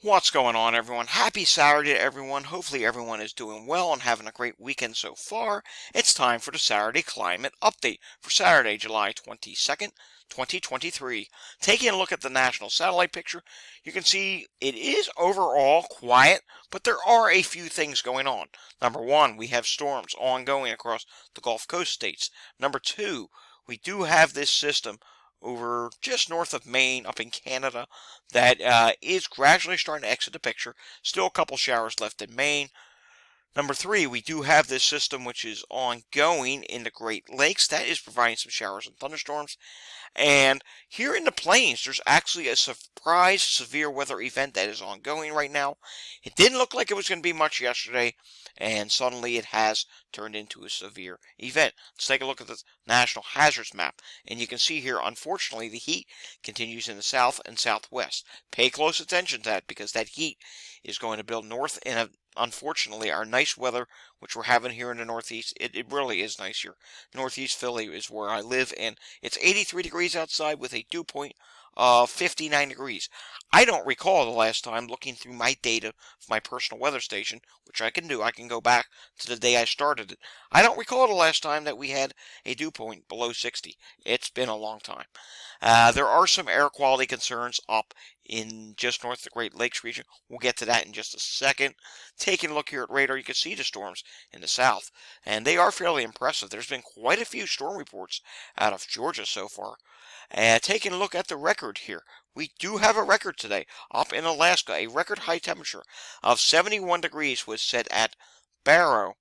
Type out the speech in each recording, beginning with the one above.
What's going on, everyone? Happy Saturday to everyone. Hopefully everyone is doing well and having a great weekend so far. It's time for the Saturday Climate Update for Saturday, July 22nd, 2023. Taking a look at the national satellite picture, you can see it is overall quiet, but there are a few things going on. Number one, we have storms ongoing across the Gulf Coast states. Number two, we do have this system over just north of Maine up in Canada that is gradually starting to exit the picture. Still a couple showers left in Maine. Number three, we do have this system which is ongoing in the Great Lakes. That is providing some showers and thunderstorms. And here in the plains, there's actually a surprise severe weather event that is ongoing right now. It didn't look like it was going to be much yesterday, and suddenly it has turned into a severe event. Let's take a look at the national hazards map. And you can see here, unfortunately, the heat continues in the south and southwest. Pay close attention to that because that heat is going to build north and unfortunately, our nice weather, which we're having here in the Northeast, it really is nice here. Northeast Philly is where I live, and it's 83 degrees outside with a dew point of 59 degrees. I don't recall the last time looking through my data of my personal weather station, which I can do. I can go back to the day I started it. I don't recall the last time that we had a dew point below 60. It's been a long time. There are some air quality concerns up in just north of the Great Lakes region. We'll get to that in just a second. Taking a look here at radar, you can see the storms in the south, and they are fairly impressive. There's been quite a few storm reports out of Georgia so far. Taking a look at the record here, we do have a record today up in Alaska. A record high temperature of 71 degrees was set at Barrow,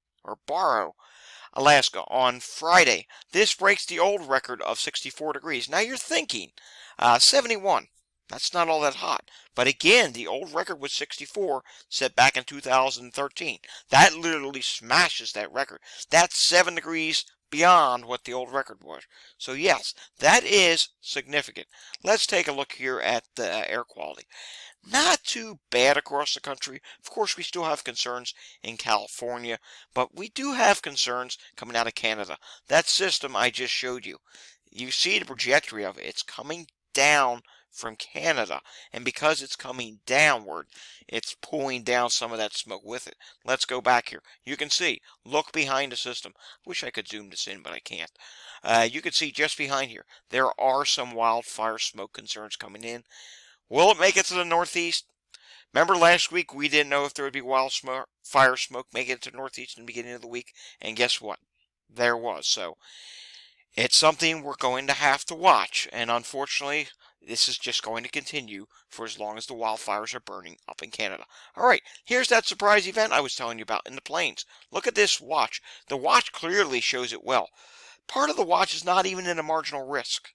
Alaska on Friday. This breaks the old record of 64 degrees. Now you're thinking, 71. That's not all that hot. But again, the old record was 64, set back in 2013. That literally smashes that record. That's 7 degrees beyond what the old record was. So yes, that is significant. Let's take a look here at the air quality. Not too bad across the country. Of course, we still have concerns in California, but we do have concerns coming out of Canada. That system I just showed you, you see the trajectory of it. It's coming down from Canada, and because it's coming downward, it's pulling down some of that smoke with it. Let's go back here. You can see, look behind the system. Wish I could zoom this in, but I can't. You can see just behind here, there are some wildfire smoke concerns coming in. Will it make it to the Northeast? Remember last week we didn't know if there would be wildfire smoke making it to the Northeast in the beginning of the week, and guess what? There was. So it's something we're going to have to watch, and unfortunately, this is just going to continue for as long as the wildfires are burning up in Canada. All right, here's that surprise event I was telling you about in the plains. Look at this watch. The watch clearly shows it well. Part of the watch is not even in a marginal risk.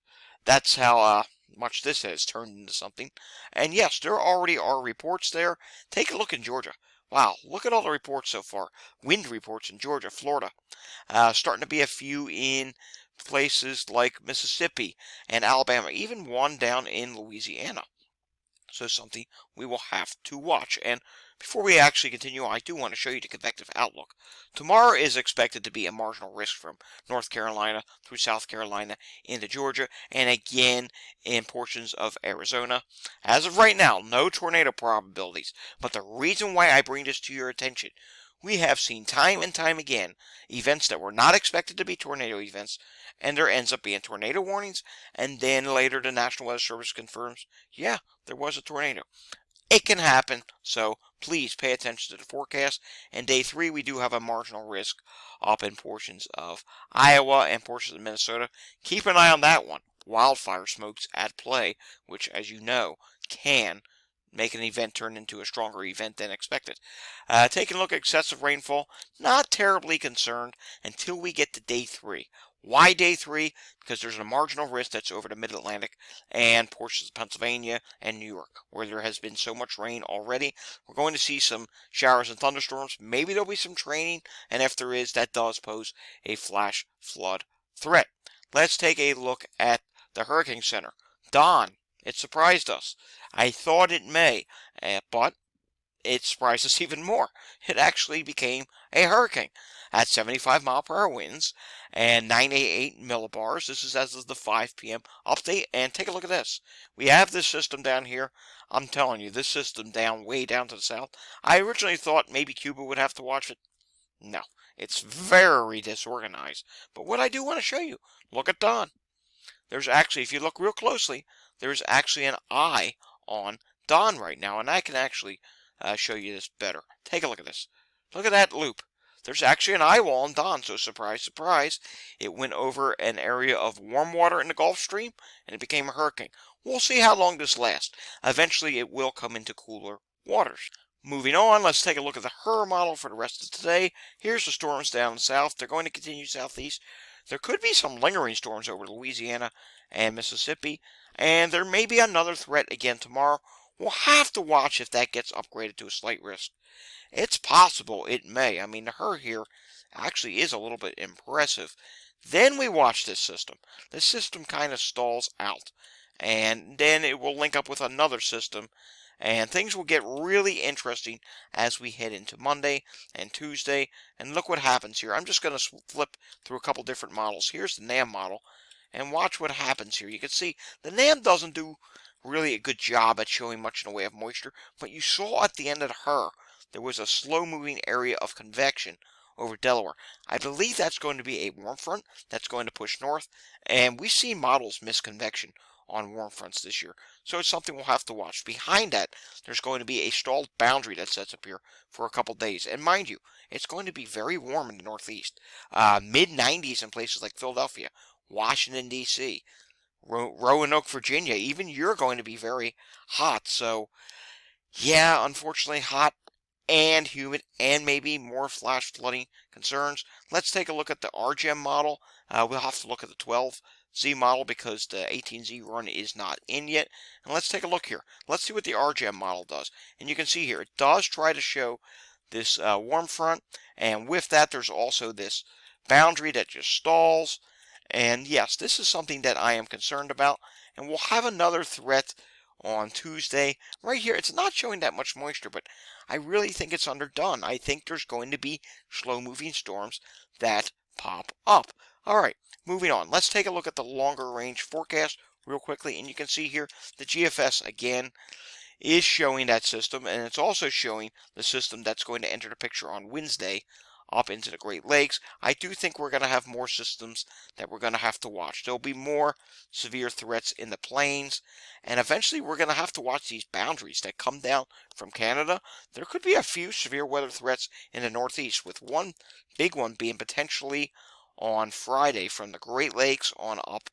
That's how much this has turned into something. And yes, there already are reports there. Take a look in Georgia. Wow, look at all the reports so far. Wind reports in Georgia, Florida. Starting to be a few in places like Mississippi and Alabama, even one down in Louisiana. So something we will have to watch. And before we actually continue, I do want to show you the convective outlook. Tomorrow is expected to be a marginal risk from North Carolina through South Carolina into Georgia, and again in portions of Arizona. As of right now, no tornado probabilities. But the reason why I bring this to your attention, we have seen time and time again events that were not expected to be tornado events, and there ends up being tornado warnings, and then later the National Weather Service confirms, yeah, there was a tornado. It can happen, so please pay attention to the forecast. And day 3, we do have a marginal risk up in portions of Iowa and portions of Minnesota. Keep an eye on that one. Wildfire smoke's at play, which, as you know, can make an event turn into a stronger event than expected. Taking a look at excessive rainfall, not terribly concerned until we get to day 3. Why day 3? Because there's a marginal risk that's over the mid-Atlantic and portions of Pennsylvania and New York, where there has been so much rain already. We're going to see some showers and thunderstorms. Maybe there'll be some training, and if there is, that does pose a flash flood threat. Let's take a look at the Hurricane Center. Don, it surprised us. I thought it may, but it surprised us even more. It actually became a hurricane at 75-mile-per-hour winds and 988 millibars. This is as of the 5 p.m. update. And take a look at this. We have this system down here. I'm telling you, this system down way down to the south, I originally thought maybe Cuba would have to watch it. No, it's very disorganized. But what I do want to show you, look at Don. There's actually, if you look real closely, there's actually an eye on Don right now, and I can actually show you this better. Take a look at this. Look at that loop. There's actually an eye wall on Don, so surprise, surprise, it went over an area of warm water in the Gulf Stream, and it became a hurricane. We'll see how long this lasts. Eventually, it will come into cooler waters. Moving on, let's take a look at the HRRR model for the rest of today. Here's the storms down south. They're going to continue southeast. There could be some lingering storms over Louisiana and Mississippi, and there may be another threat again tomorrow. We'll have to watch if that gets upgraded to a slight risk. It's possible it may. I mean, the HRRR here actually is a little bit impressive. Then we watch this system. This system kind of stalls out, and then it will link up with another system, and things will get really interesting as we head into Monday and Tuesday. And look what happens here. I'm just going to flip through a couple different models. Here's the NAM model, and watch what happens here. You can see the NAM doesn't do really a good job at showing much in the way of moisture, but you saw at the end of the HRRR, there was a slow-moving area of convection over Delaware. I believe that's going to be a warm front that's going to push north, and we've seen models miss convection on warm fronts this year, so it's something we'll have to watch. Behind that, there's going to be a stalled boundary that sets up here for a couple days, and mind you, it's going to be very warm in the northeast, mid-90s in places like Philadelphia, Washington, D.C., Roanoke, Virginia. Even you're going to be very hot, so yeah, unfortunately hot and humid, and maybe more flash flooding concerns. Let's take a look at the RGEM model. We'll have to look at the 12Z model because the 18Z run is not in yet. And let's take a look here. Let's see what the RGEM model does. And you can see here, it does try to show this warm front, and with that, there's also this boundary that just stalls. And yes, this is something that I am concerned about, and we'll have another threat on Tuesday. Right here, it's not showing that much moisture, but I really think it's underdone. I think there's going to be slow-moving storms that pop up. All right, moving on. Let's take a look at the longer range forecast real quickly, and you can see here the GFS again is showing that system, and it's also showing the system that's going to enter the picture on Wednesday up into the Great Lakes. I do think we're going to have more systems that we're going to have to watch. There'll be more severe threats in the plains, and eventually we're going to have to watch these boundaries that come down from Canada. There could be a few severe weather threats in the Northeast, with one big one being potentially on Friday from the Great Lakes on up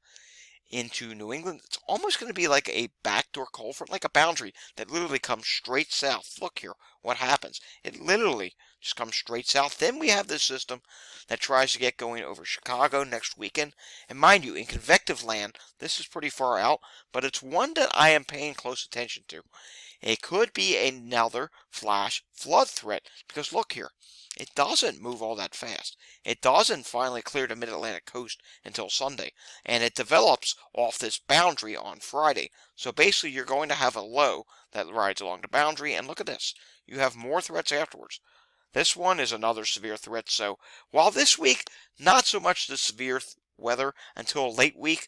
into New England. It's almost going to be like a backdoor cold front, like a boundary that literally comes straight south. Look here, what happens. It literally just comes straight south. Then we have this system that tries to get going over Chicago next weekend. And mind you, in convective land, this is pretty far out, but it's one that I am paying close attention to. It could be another flash flood threat, because look here, it doesn't move all that fast. It doesn't finally clear the mid-Atlantic coast until Sunday, and it develops off this boundary on Friday. So basically, you're going to have a low that rides along the boundary, and look at this. You have more threats afterwards. This one is another severe threat, so while this week, not so much the severe weather until late week,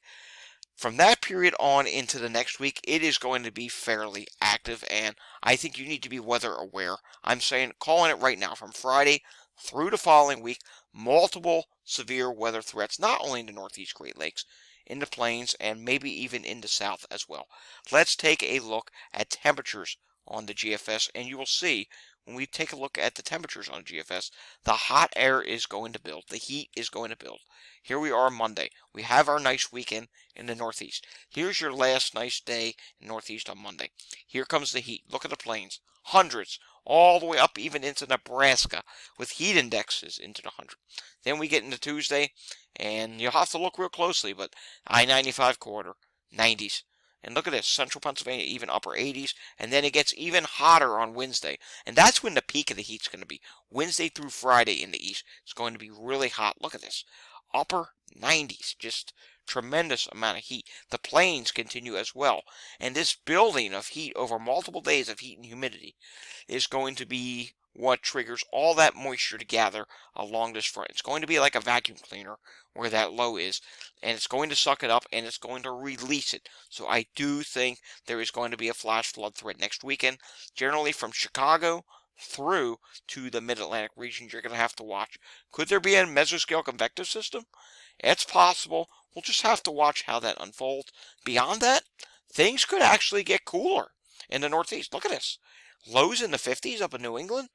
from that period on into the next week, it is going to be fairly active, and I think you need to be weather aware. I'm calling it right now, from Friday through the following week, multiple severe weather threats, not only in the Northeast Great Lakes, in the plains, and maybe even in the south as well. Let's take a look at temperatures on the GFS, and you will see when we take a look at the temperatures on GFS, the hot air is going to build. The heat is going to build. Here we are Monday. We have our nice weekend in the Northeast. Here's your last nice day in the Northeast on Monday. Here comes the heat. Look at the plains. Hundreds, all the way up even into Nebraska, with heat indexes into the 100. Then we get into Tuesday, and you'll have to look real closely, but I-95 corridor, 90s. And look at this, central Pennsylvania, even upper 80s, and then it gets even hotter on Wednesday. And that's when the peak of the heat's going to be. Wednesday through Friday in the east, it's going to be really hot. Look at this, upper 90s, just tremendous amount of heat. The plains continue as well, and this building of heat over multiple days of heat and humidity is going to be what triggers all that moisture to gather along this front. It's going to be like a vacuum cleaner where that low is, and it's going to suck it up and it's going to release it. So I do think there is going to be a flash flood threat next weekend, generally from Chicago through to the mid-Atlantic regions. You're going to have to watch. Could there be a mesoscale convective system? It's possible. We'll just have to watch how that unfolds. Beyond that, things could actually get cooler in the Northeast. Look at this. Lows in the 50s up in New England.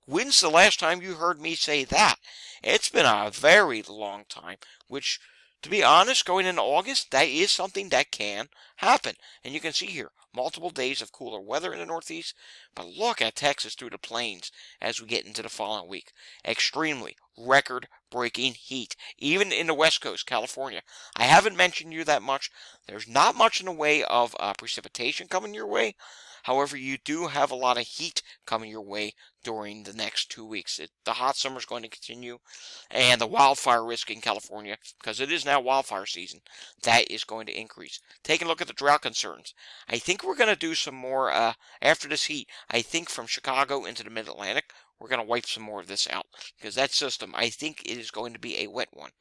When's the last time you heard me say that? It's been a very long time, which, to be honest, going into August, that is something that can happen. And you can see here, multiple days of cooler weather in the Northeast. But look at Texas through the plains as we get into the following week. Extremely record-breaking heat, even in the West Coast, California. I haven't mentioned you that much. There's not much in the way of precipitation coming your way. However, you do have a lot of heat coming your way during the next 2 weeks. The hot summer is going to continue, and the wildfire risk in California, because it is now wildfire season, that is going to increase. Taking a look at the drought concerns. I think we're going to do some more after this heat. I think from Chicago into the mid-Atlantic, we're going to wipe some more of this out, because that system, I think it is going to be a wet one.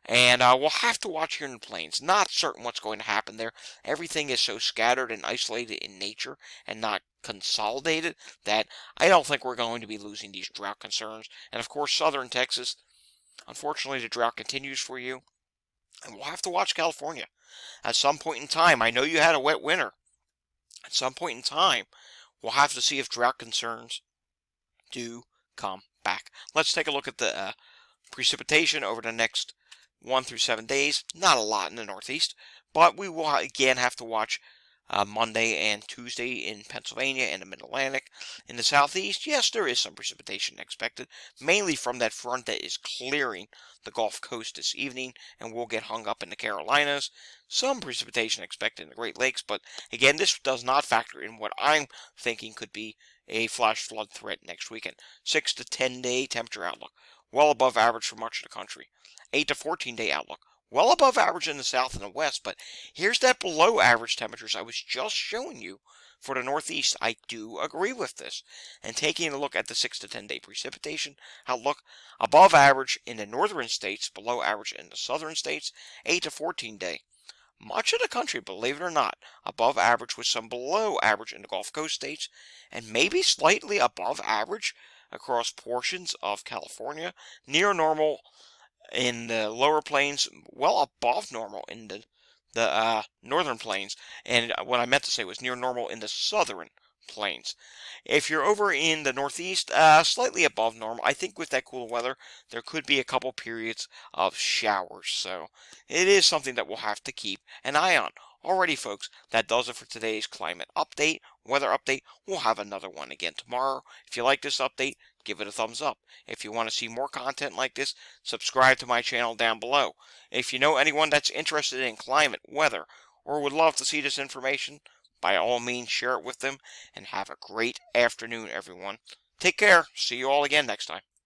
And we'll have to watch here in the plains. Not certain what's going to happen there. Everything is so scattered and isolated in nature and not consolidated that I don't think we're going to be losing these drought concerns. And of course, southern Texas, unfortunately, the drought continues for you. And we'll have to watch California. At some point in time, I know you had a wet winter. At some point in time, we'll have to see if drought concerns do come back. Let's take a look at the precipitation over the next 1 through 7 days. Not a lot in the Northeast, but we will again have to watch Monday and Tuesday in Pennsylvania and the Mid-Atlantic. In the Southeast, yes, there is some precipitation expected, mainly from that front that is clearing the Gulf Coast this evening, and we'll get hung up in the Carolinas. Some precipitation expected in the Great Lakes, but again, this does not factor in what I'm thinking could be a flash flood threat next weekend. 6 to 10 day temperature outlook, well above average for much of the country. 8 to 14 day outlook, well above average in the south and the west, but here's that below average temperatures I was just showing you for the Northeast. I do agree with this. And taking a look at the 6 to 10 day precipitation outlook, above average in the northern states, below average in the southern states. 8 to 14 day. Much of the country, believe it or not, above average with some below average in the Gulf Coast states, and maybe slightly above average across portions of California. Near normal in the lower plains, well above normal in the northern plains, and what I meant to say was near normal in the southern plains. If you're over in the Northeast, slightly above normal. I think with that cool weather, there could be a couple periods of showers, so it is something that we'll have to keep an eye on. Alrighty, folks, that does it for today's climate update, weather update. We'll have another one again tomorrow. If you like this update, give it a thumbs up. If you want to see more content like this, subscribe to my channel down below. If you know anyone that's interested in climate, weather, or would love to see this information, by all means share it with them, and have a great afternoon, everyone. Take care. See you all again next time.